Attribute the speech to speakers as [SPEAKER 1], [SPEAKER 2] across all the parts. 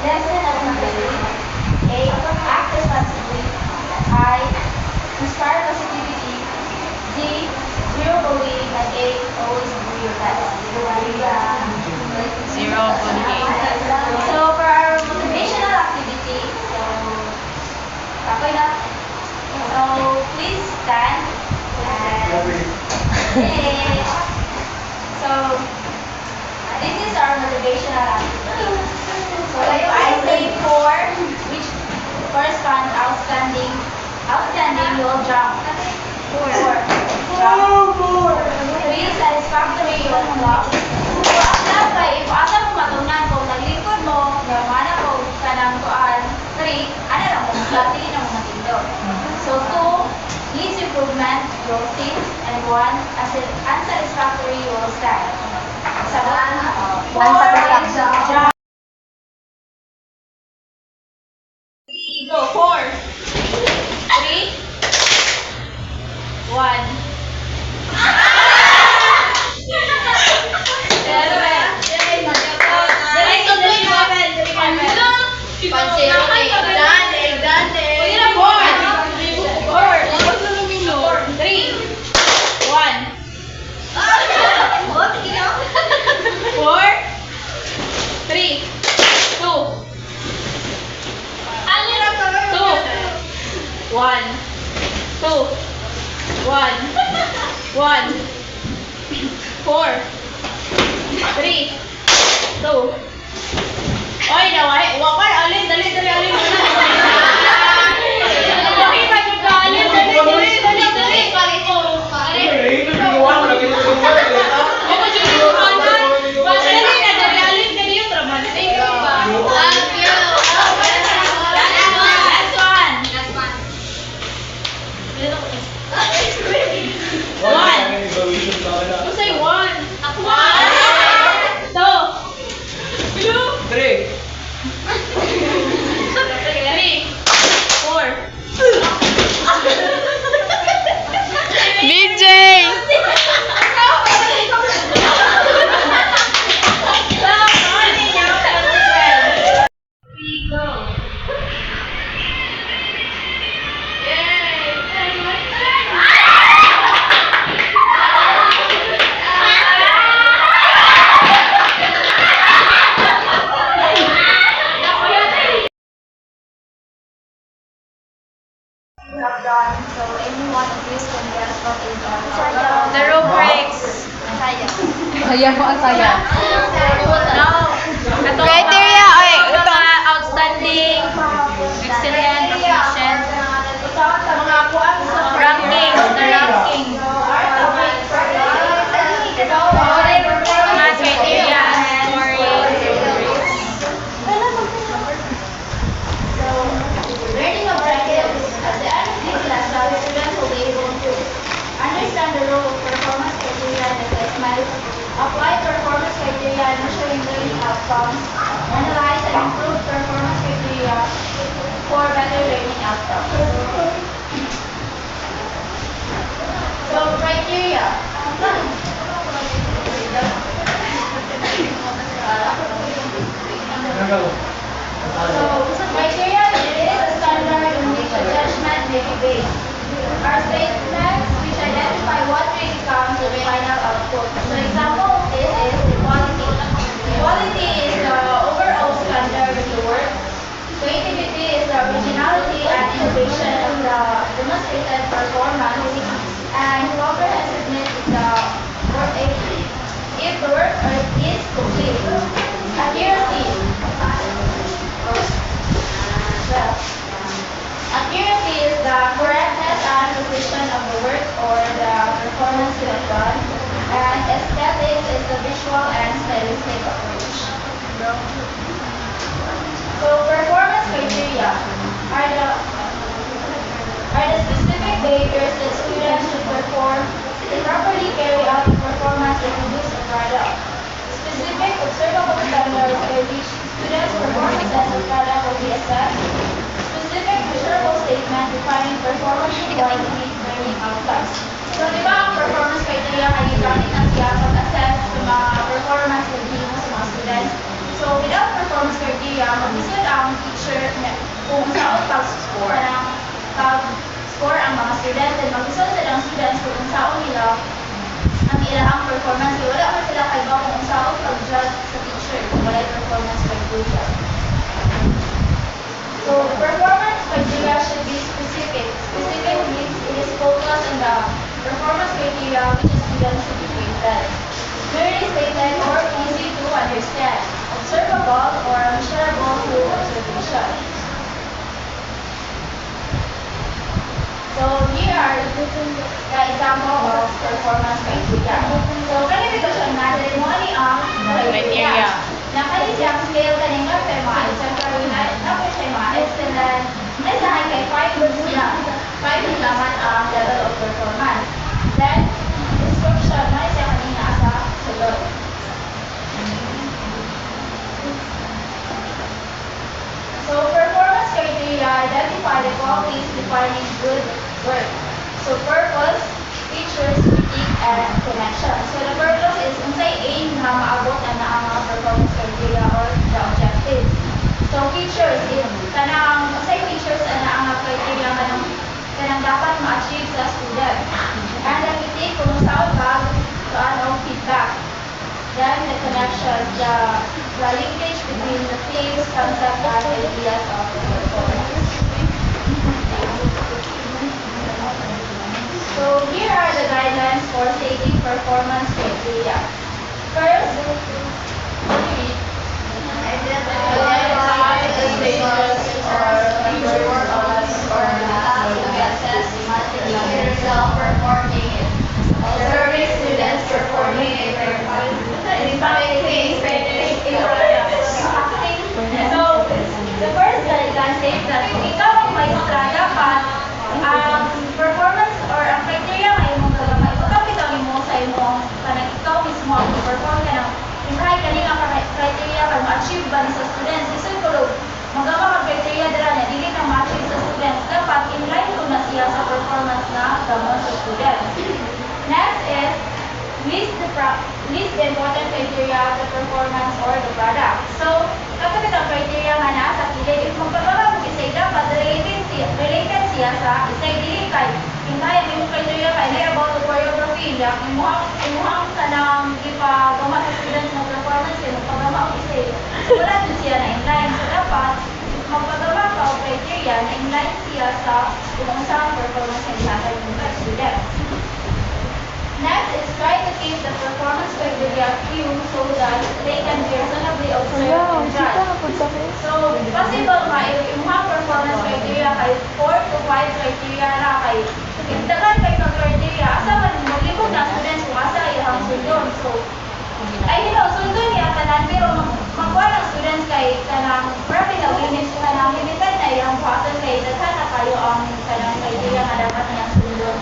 [SPEAKER 1] Lesson accountability. A. Act responsibly. I. Inspire positivity. D. Zero bullying. And A. Always do your best.
[SPEAKER 2] Zero bullying.
[SPEAKER 1] So for our motivational activity, okay na. So please stand and finish. So this is our motivational activity. So if I say 4, which corresponds outstanding, you will jump. 4. Jump. 3, satisfactory, you will walk. So after kay, if asa mo matunan kung naglingkod mo, gamana ko ka ng kuan, 3, ano lang mo, dati na mo matindog. So 2, needs improvement, you will sit, and 1, as unsatisfactory, you will stand. Sa 4, jump. Go, 4, 3, 1. One, 4, 3, 2. Oy, naway, wakay, alin, dali, alin. Pakita nyo ka, alin, dali. So any one of these can guess what is the rubrics.
[SPEAKER 2] Sayang mo ang sayang.
[SPEAKER 1] No.
[SPEAKER 2] Criteria, oy, ito.
[SPEAKER 1] Outstanding, excellent, proficient, ranking, the ranking. Mga criteria and learning objectives. At the end of this lesson, students will be able to understand the role of performance criteria and assessment, apply performance criteria and measuring learning outcomes, analyze and improve performance criteria for better learning outcomes. So, criteria. So, criteria is a standard on which a judgment may be based. Our statements which identify what really counts the final output. So, example of this is equality. Equality is the overall standard of the work. Creativity is the originality and innovation of the demonstrated performance. And comprehensiveness is the work if the work is complete. Accuracy. Accuracy is the correctness and precision of the work or the performance to be done. And aesthetics is the visual and stylistic approach. So performance criteria are the specific behaviors that students should perform to properly carry out the performance and produce a product. Specific observable standards by which students' performances of product will be assessed. Specific measurable statement defining performance quality learning outcomes. So, di ba ang performance criteria ay gamit na siya pag-assess sa mga performance review sa mga students. So, without performance criteria, mag-isip kung saan pag-score ang mga students and mag-isod sila ang students kung saan nila ang ilang performance. Kaya wala man sila kay ba kung saan pag-judge sa teacher kung wala yung performance criteria. So, performance criteria should be specific. Specific means it is focused on the performance criteria which students should be graded. Clearly stated or easy to understand, observable or measurable through observation. So here are the example of performance criteria. So kalification natin mo ani ang criteria. Na kani siyang scale kaning nga kay mga exemplary na po siya mga excellent. May sa kay 5 sila. 5 naman ang level of performance. Then description na siya kanina sa sulod. So performance criteria identify the qualities defining good work. So purpose, features, critique, and connection. So the purpose is unsay aim na maabot ang mga performance criteria or the objectives. So features is kanang unsay features ang criteria kanang dapat ma-achieve sa student. And the critique kung saan ba ano feedback. Then the connection, the linkage between the themes, concept, and ideas of the performance. So here are the guidelines for stating performance criteria. First, identify the status or performance or task to be assessed must be self-performing, observing students performing a performance. So, the first guideline states that kung ikaw ang maestra, dapat ang performance or ang criteria ay mong gagamay. Pagkapitaw mo sa imong kanang ikaw mismo ang perform ka ng imhay kaning ang criteria kung ma-achieve ba ni sa students. Isang kulog, magama ang criteria dira na dili na ma-achieve sa students. Dapat in-line ko na siya sa performance na gamon sa students. Next is list the important criteria of the performance or the product. So, kapag ang criteria nga na sa kilid, if magpapagawa mo isay dapat related siya sa isay dili kay hingay yung criteria kay na about the choreography niya, imuhang sa nang ipagawa sa students ng performance kay magpagawa mo isay. So, wala din siya na inline. So, dapat magpagawa ka o criteria na inline siya sa kung saan performance ng lahat ng students. Next is try to keep the performance criteria few so that they can be reasonably observed and judged. So, possible nga yung mga performance criteria kay 4 to 5 criteria na kay dagan kay criteria asa man maglibog na students kung asa ilang sundon. So, ay sundon niya kanan pero magkuha ng students kay kanang grabe na limits kanang limited na ilang button kay daghan na kayo ang kanang criteria nga dapat niyang sundon.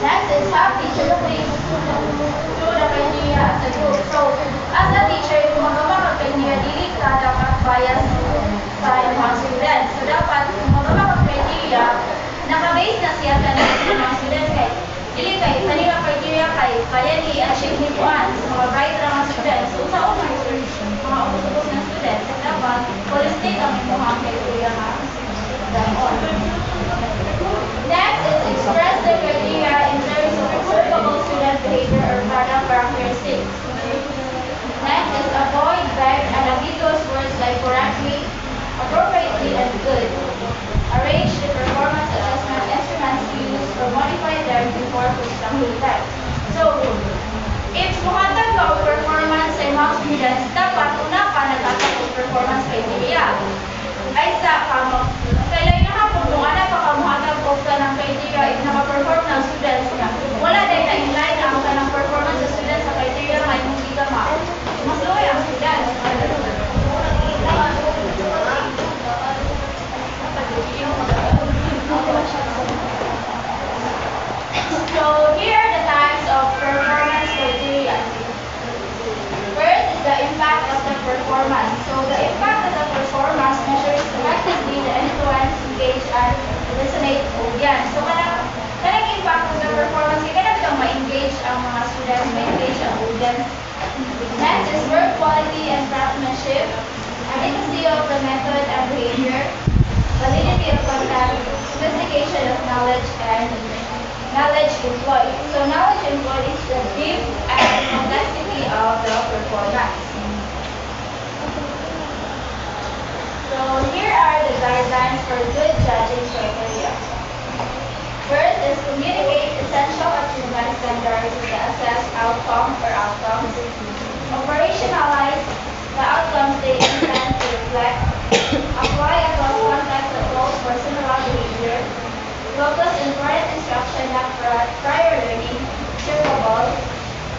[SPEAKER 1] Next is have teacher please do the criteria as a group. So, as a teacher, kung magawa ka criteria, dili ka dapat bias sa mga students. So, dapat kung magawa ka criteria, nakabase na siya ka na mga students kay dili kay kanila criteria kay kaya ni achieve ni Juan sa mga bright na mga students. So, sa mga utubos ng students, dapat holistic ang mga criteria nga on. Next is express the criteria in terms of observable student behavior or product characteristics. Next is avoid vague and ambiguous words like correctly, appropriately, and good. Arrange the performance assessment instruments used or modify them before constructing them. So, if muhatag ka o performance sa mga students, dapat una ka nagtatag o performance criteria. Ay sa kamo, kailan na kung ano pa kamuhatag o ka ng criteria if nakaperform ng students niya, wala dahil na in-line ang ka ng performance sa students sa criteria nga yung hindi ka mas low ang students. So, here are the types of performance criteria. First is the impact of the performance. So, the impact of the performance measures collectively the influence, engage, and resonate audience. So, kanang impact of the performance, kaya kanang ma-engage ang mga students, ma-engage ang audience. Next is work quality and craftsmanship. of the method and behavior, validity of content, sophistication of knowledge, and knowledge employed. So knowledge employed is the depth and complexity of the performance. So here are the guidelines for good judging criteria. First is communicate essential achievement standards to assess outcome or outcomes. Operationalize the outcomes they intend to reflect. Apply across contexts of both personal behavior. Focus important instruction not prior learning. Achievable.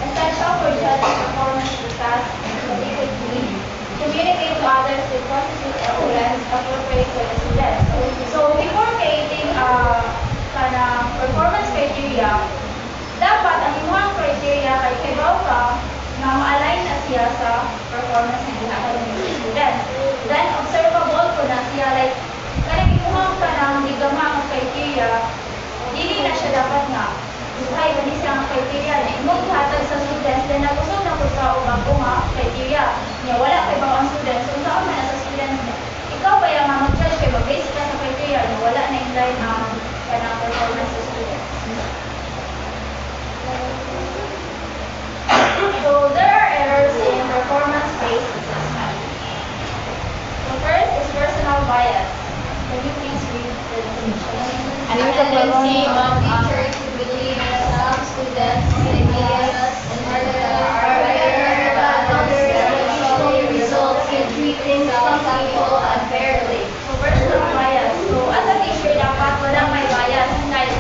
[SPEAKER 1] Essential for judging performance of tasks effectively. Communicate to others with positive evidence appropriate for the students. So before creating performance criteria, dapat ang inyong criteria kay kibaw ka na ma-align na siya sa performance ng academic students. Then, observable ko na siya, like, kanang imuhang ka ng ligamang criteria, dili na siya dapat nga. Buhay ba ni siya ang criteria na imong hatag sa students, then nagusog na po sa ubang nga criteria. Niya, wala kay bawang students, kung saan man na sa students, ikaw ba yung mag-judge kay mag-base ka sa criteria, niya, wala na in line ang kanang performance sa students. So there are errors in performance-based assessment. So first is personal bias. Can you please read the definition?
[SPEAKER 2] Tendency
[SPEAKER 1] of teachers to believe that some students' ideas are better than others, which results in treating some people unfairly. So personal bias. So as a teacher, dapat wala may bias. Kahit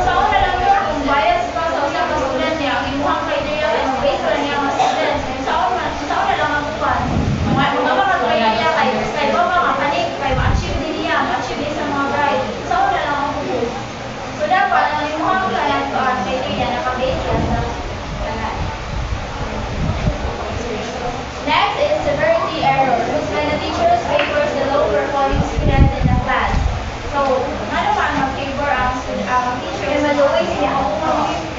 [SPEAKER 1] sa una lang yun, kung bias ka sa usap ka student niya, ang imuhang criteria ay mag-base pa niya mga students. Sa una lang ang buwan. Mga criteria kay ba mga panik, kay ma-achieve din niya, ma-achieve din sa mga guide. Sa una lang ang buwan. So dapat, ang imuhang criteria nakabase yan sa kanan. Next is severity error. When the teacher favors the low-performing student in the class. So, ano man mag-favor ang teacher? Kaya maluoy siya.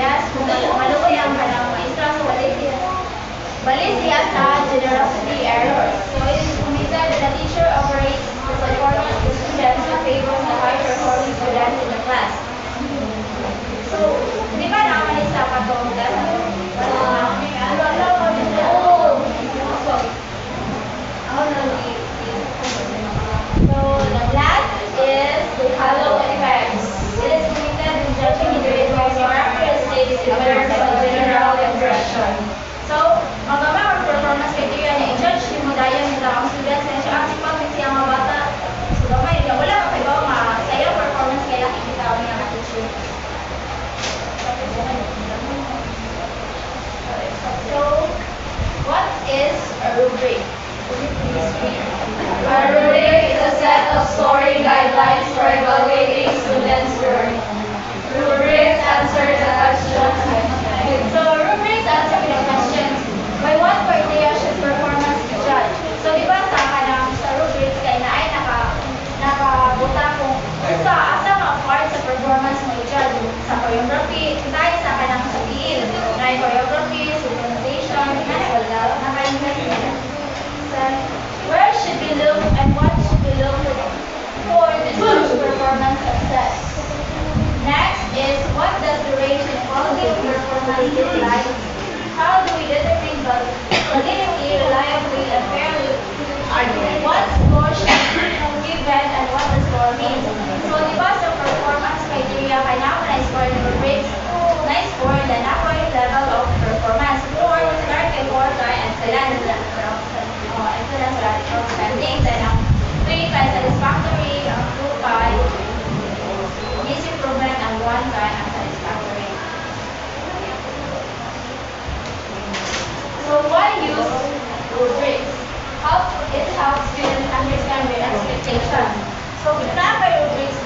[SPEAKER 1] Yes, maluoy ang kanang maestra. So, balik siya sa generosity errors. So, it is committed that the teacher operates the performance of the students who favors the high-performing students in the class. So, di ba naman isa pa ito? So, the last is the halo effects. It is committed in judging individuals or characteristics similar to a general impression. So, ang performance criteria niya, i-judge yung madayan nila ang students na siya ang sipag siya mga bata. So, gamay niya, wala ka kayo masaya performance kaya nakikita ko niya teacher. So, what is a rubric? A rubric is a set of scoring guidelines for evaluating students' work. Rubrics answer the questions. So, rubrics answer the questions. By what criteria should performance be judged? So, di ba sa rubrics kay na ay nakabuta kung asa mga part sa performance mo i-judge. Sa choreography, tayo sa kanang sabihin. Na choreography, synchronization, naka-invest nila. Where should we look and what should we look for to judge performance success? Next is what does the range and quality of performance look like? How do we determine validity, reliably, and fairly? What score should be given and what the score means? So, di ba sa performance criteria, kaya naman na-score ng rubrics, na-score na ako yung level of performance. 4, start kay 4 kay excellence. Excellence or outstanding. Then, ang 3 kay satisfactory, ang 2 kay needs improvement, ang 1 kay unsatisfactory. So, why use rubrics? It helps students understand their expectations. So, kung nakakay rubrics,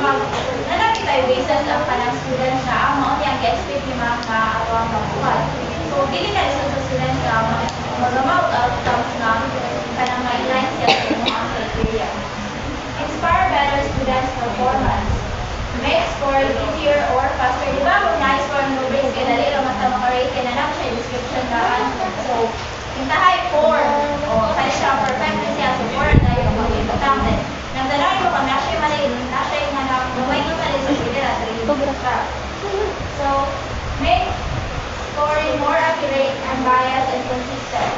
[SPEAKER 1] nalaki tayo basis ang kanang students na ang mga niyang expect ni mga kaawang kabuhat. So, dili na isa sa students na mag-amount outcomes na kanang ma-align siya sa mga criteria. Inspire better students' performance. Make scoring easier or faster. Di ba kung na-score ng rubrics, kaya dali lang mas makarate, kaya na lang siya description na. So, yung tahay 4, o kaya siya perfect na siya, so 4 na yung task. So, make scoring more accurate, unbiased, and consistent.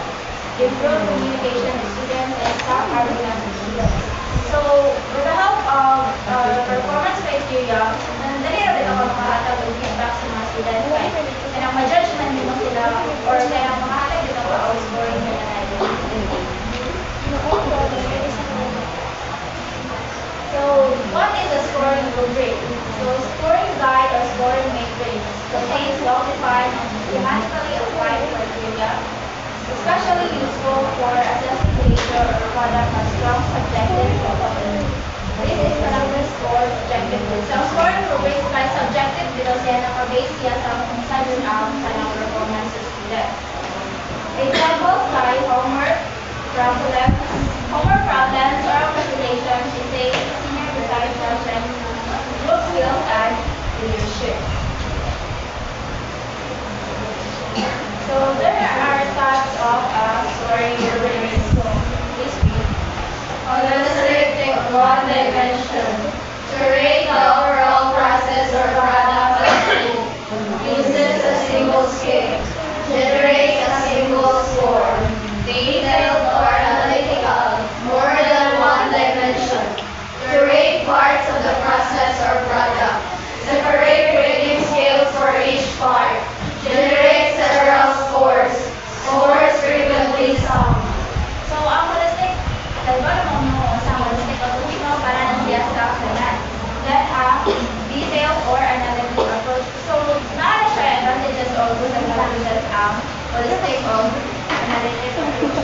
[SPEAKER 1] Improve communication with students and staff arguments with students. So, with the help of performance criteria, nandali rin ako makahatag ng feedback sa mga students. Kaya ang ma-judgment din mo sila or kaya makahatag din ako ang scoring nila na So, what is a scoring rubric? So, scoring guide or scoring matrix contains well-defined and systematically applied criteria, especially useful for assessing behavior or conduct of strong subjective component. This is the score subjectively. So, scoring rubrics by subjective because yan nakabase siya sa kung saan ang kanang performance sa student. Examples like homework problems, oral presentation, essays, senior design projects, group skills, and leadership. So there are types of scoring rubrics. Please read.
[SPEAKER 3] Holistic one dimension. To rate the overall process or product of school. Uses a single scale. Generates a single score. Detailed or analytical. More than one dimension. To rate parts of the process or product. Separate rating scales for each part. Generate several scores. Scores frequently summed.
[SPEAKER 1] So ang holistic, dalawa naman mo sa holistic approach mo para nang siya sa kanan. Then detailed or analytical approach. So naala siya advantages or disadvantages ang holistic or analytic approach.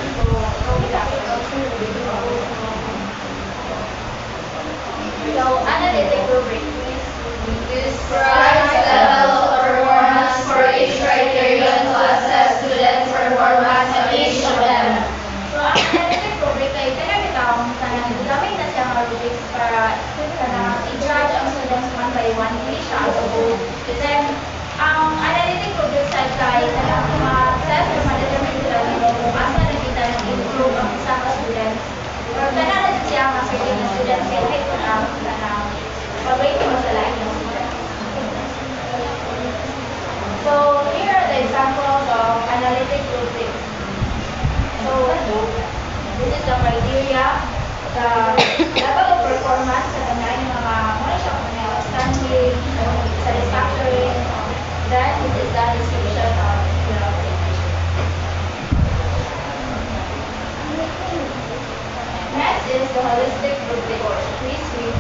[SPEAKER 1] So analytic rubric, please.
[SPEAKER 3] Describes levels of performance for each criterion to assess students' performance on each of them.
[SPEAKER 1] So ang analytic rubric ay kanang gamit na siya mga rubrics para i-judge ang students one by one, hindi siya as a whole. Then, ang analytic rubric side kay ma-assess or ma-determine sila kung asa na kita nag-improve ang isa ka students. Or kanang siya ma-certain na students kaya kahit kung pag-rate mo sa lahat ng students. So, here are the examples of analytic rubrics. So, this is the criteria, the level of performance sa kanang mga muna siya kung outstanding, satisfactory. Then, this is the description of the Next is the holistic rubric. Please read.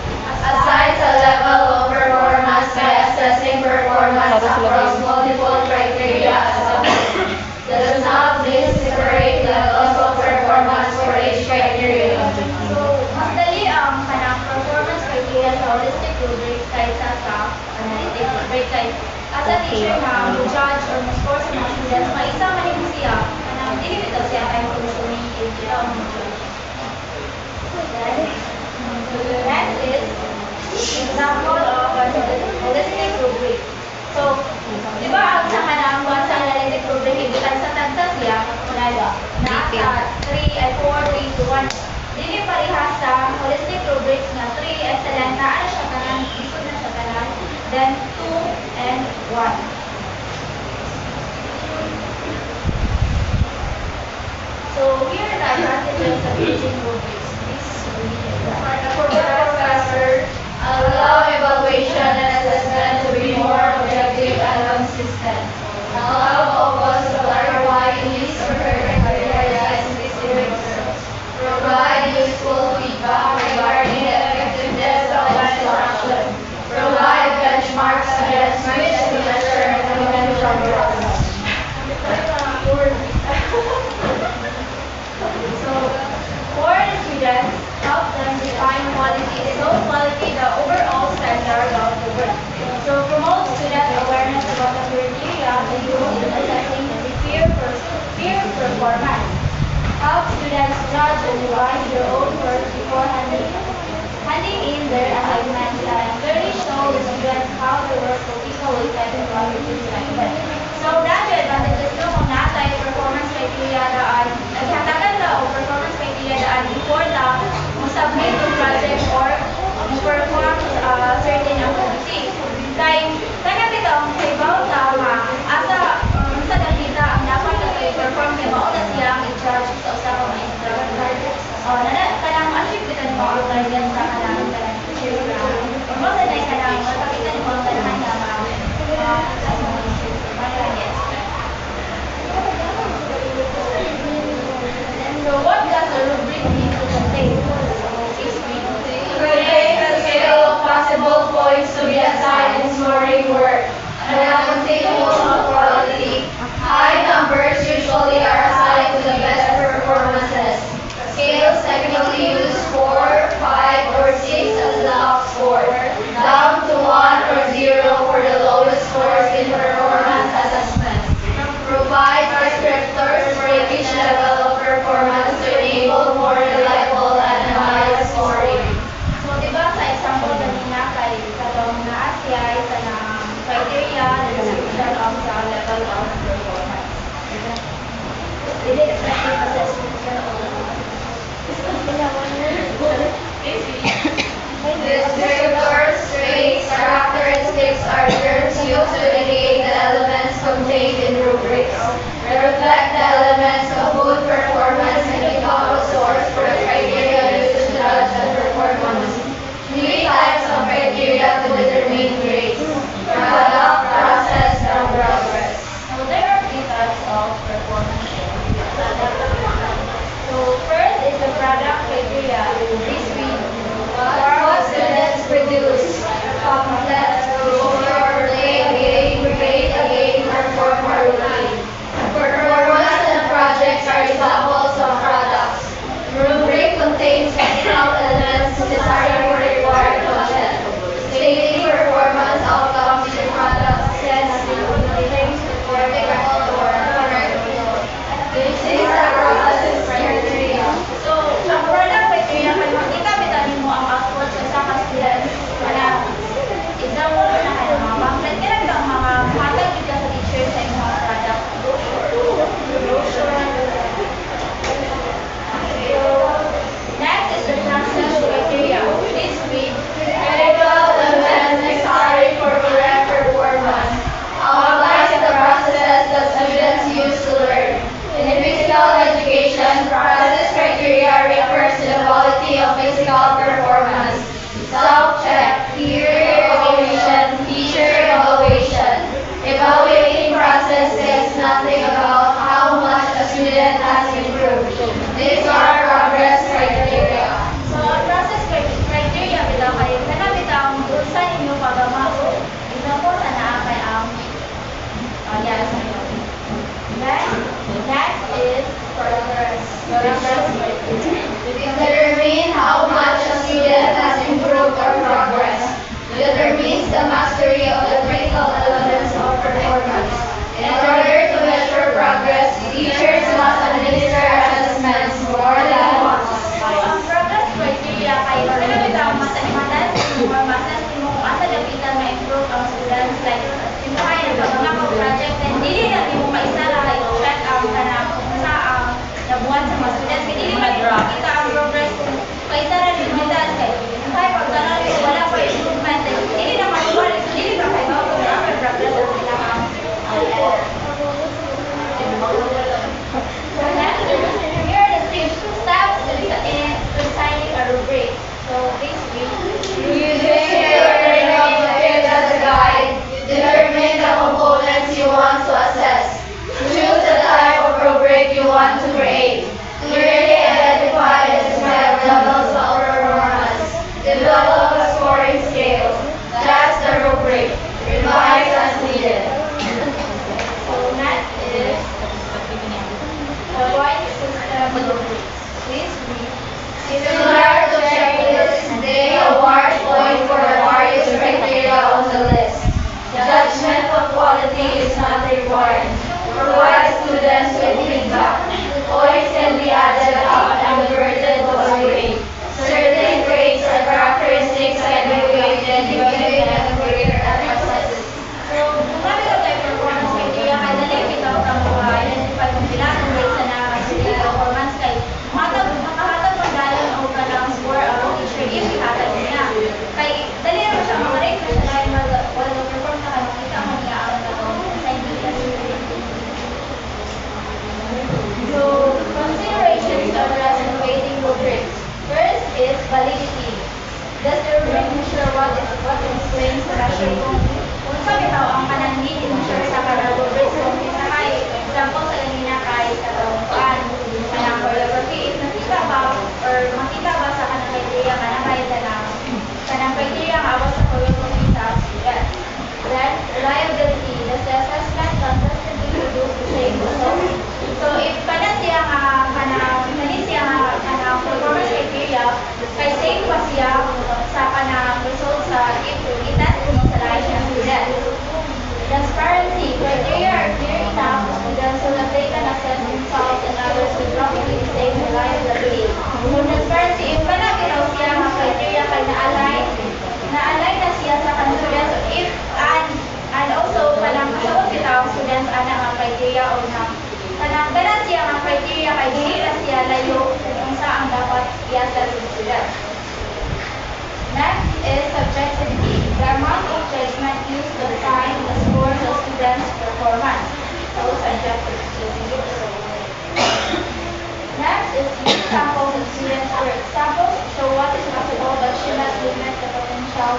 [SPEAKER 3] Assigns a level of performance by assessing performance across multiple criteria assumptions. Does not list separate levels of performance for each criterion.
[SPEAKER 1] So, mas dali ang kanang performance criteria sa holistic rubrics kaysa sa analytic rubric. Kay as a teacher na judge or score sa mga students, maisa man yung siya, kanang dili bitaw siya time consuming if sila ang judge. Next is example of a holistic rubric. So, di ba ang sa kanang sa analytic rubric, ibitan sa tagsa siya, nasa 3 and 4, 3 to 1. Dili parehas sa holistic rubrics na 3 excellent na ano siya kanan, isod na siya kanan, then 2 and 1. So, here are the advantages of using rubrics.
[SPEAKER 3] For the professor, allow evaluation and assessment to be more objective and consistent. Allow focus to clarify needs or criteria and specifics. Provide useful feedback regarding the effectiveness of instruction. Provide benchmarks against which to measure implementation progress.
[SPEAKER 1] So, for the students, help them define quality. So, quality, the overall standard of the work. So, promote student awareness about the criteria they use in assessing peer performance. Help students judge and revise their own work before handing in their assignments and clearly show the students how the work will equally and quality assignment. So, that's the advantages no kung natay performance criteria daan. Naghatagan na o performance criteria daan before na mo-submit yung project or mo-perform certain activity. Kay result of performance. Dili effective assessment siya o
[SPEAKER 3] Descriptors, traits, characteristics are terms used to indicate the elements contained in rubrics. They reflect the elements of good performance and become a source for the criteria used to judge the performance. Three types of criteria to determine grades: product, process, and progress.
[SPEAKER 1] So there are three types of performance. So first is the product criteria. This means
[SPEAKER 3] What students produce, complex, brochure, play again, grade again, perform or routine. Performance and projects are examples of products. Rubric contains technical elements necessary for required content. Stating performance outcomes in products sets things for technical or correct. This is a process criteria.
[SPEAKER 1] So, ang product criteria kay makita bitamin mo ang output sa isa ka students. Wala. Example na kayo mga pamphlet. Kailan ka ang mga hatag kita sa teacher sa inyong mga product? Next is the process criteria. This means
[SPEAKER 3] Critical elements necessary for correct performance. Outlines the processes that students use to learn. In physical education, process criteria refers to the quality of physical performance. Self-check, peer evaluation, teacher evaluation. Evaluating process says nothing about how much a student has improved. These are progress criteria.
[SPEAKER 1] so ang process criteria bitaw kay kana bitaw ang sa inyo pagama. Example sa naa kay ang yes. Next is progress. Progress criteria.
[SPEAKER 3] Determine how much a student has improved or progressed. Determines the mastery of the critical elements of performance. In order to measure progress, teachers must administer assessments more than once.
[SPEAKER 1] So, ang progress criteria kay kana bitaw matas or matas mo kung asa dapitan ma-improve ang students like yung kaya pagmga project and dili na mo maisara kay check ang kanang sa ang nabuhat sa mga students kay dili makita ang progress kung kaisara ni students kay kaya pagdala rin wala pa improvement eh, dili na matuwa rin dili pa kay bago na may progress ang kailangan here are the 6 steps in designing a rubric. So basically
[SPEAKER 3] Using your learning objective as a guide, determine the components you want to assess. Choose the type of rubric you want to create. Clearly identify the desired levels of performance. Develop a scoring scale. That's the rubric. Revise as needed.
[SPEAKER 1] So next is the point system rubrics. Please read.
[SPEAKER 3] Similar to checklists, they award point for the various criteria on the list. Judgment of quality is not required. Provide students with feedback. Points can be added up and converted to a grade. Certain traits or characteristics can be weighted given the career emphasis.
[SPEAKER 1] So kung kami ka tayo performance criteria kay dali bitaw ka mo identify kung pila ang grades na nakakasili performance kay makahatag pagdalan o kanang score ang teacher if ihatag niya. Kay dali naman siya mag-rate na siya dahil wala perform na kayo makita mo niya ang scientific. So considerations of evaluating rubrics. First is validity. Does the rubric measure what explains the measure kung sa bitaw ang kanang need measure sa kanang rubrics kung isa kay example sa kanina kay katawaan kanang choreography if nakita ba or makita ba sa kanang criteria kanang kay kanang criteria ang abot sa choreography sa student. Then reliability. Does the assessment consistently produce the same result? So if kana siya nga kanang kanang performance criteria kay same ba siya sa kanang result sa if itas mo sa lahat ng student. Transparency. Criteria are clear enough to students so that they can assess themselves and others with roughly the same reliability. So transparency, if kana bitaw siya nga criteria kay na-align na siya sa kanang students if and also kanang kasabot bitaw students ana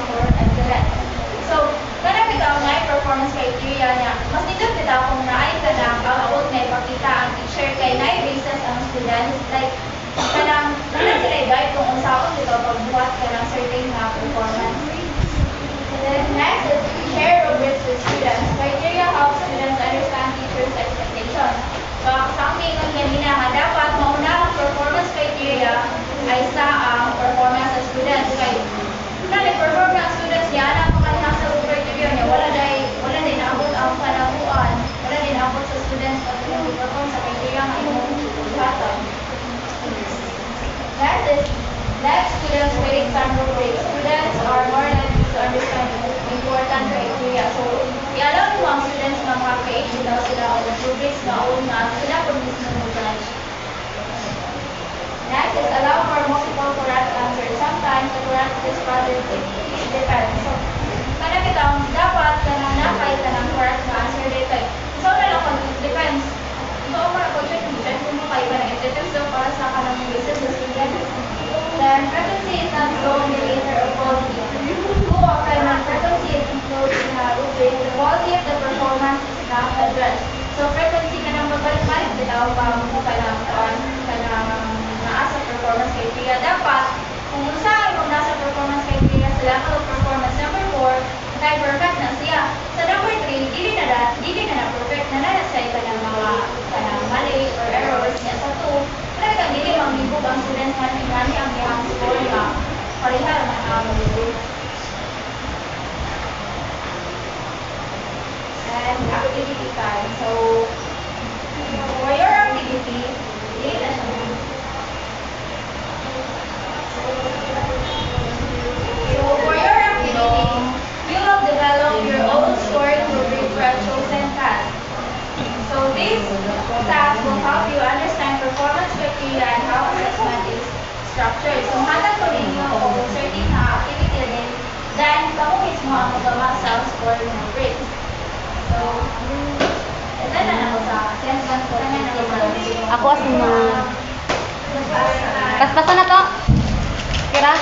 [SPEAKER 1] for excellence. So, kana bitaw nga performance criteria niya, mas nindot bitaw kung naay ka na ang abot na ipakita ang teacher kay naay basis ang students, like, kanang sila guide kung unsaon dito pagbuhat ka ng certain na performance. And then next is share rubrics with students. Criteria helps students understand teachers' expectations. So, sa aking kanina, dapat mauna ang performance criteria ay sa ang performance sa students. Kaya, kung nag-perform ng students niya, anak ko kanina sa criteria niya, wala din abot ang panabuan, wala din abot sa students pag perform sa criteria ng imong buhatan. Next is let students create some rubrics. Students are more likely to understand important criteria. So, i-allow mo ang students na makaka-create daw sila o rubrics na una sila kung mismo mo judge. Next is allow for multiple correct answers. Sometimes the correct response depends. So, kada bitaw dapat kanang nakay kanang correct na answer dito. So, na lang kung it depends. So, para ko check kung mo kayo na it depends so para sa kanang basis sa student. Then, frequency is not the only indicator of quality. Kung ang kanang frequency is included in a rubric, the quality of the performance is not addressed. So, frequency ka nang magbalik-balik bitaw pa mo kanang naasa performance criteria. Dapat, kung saan kung nasa performance criteria sa level of performance number 4, kay perfect na siya. Sa number 3, dili na perfect na siya kanang mali or errors niya. Sa 2, talagang dili manglibog ang students na ingani ang iyang score na pareha naman ang malibog. And activity time. So, for your activity, dili na siya. So, for your activity, you will develop your own scoring rubric for a chosen task. So, this task will help you understand performance criteria and how assessment is structured. So, hatag ko ninyo o certain na activity din, then kamo mismo ang magawa sa scoring rubric. So, ito na ako sa sense ko na
[SPEAKER 2] Ako as mga... Paspasan na to. Kira?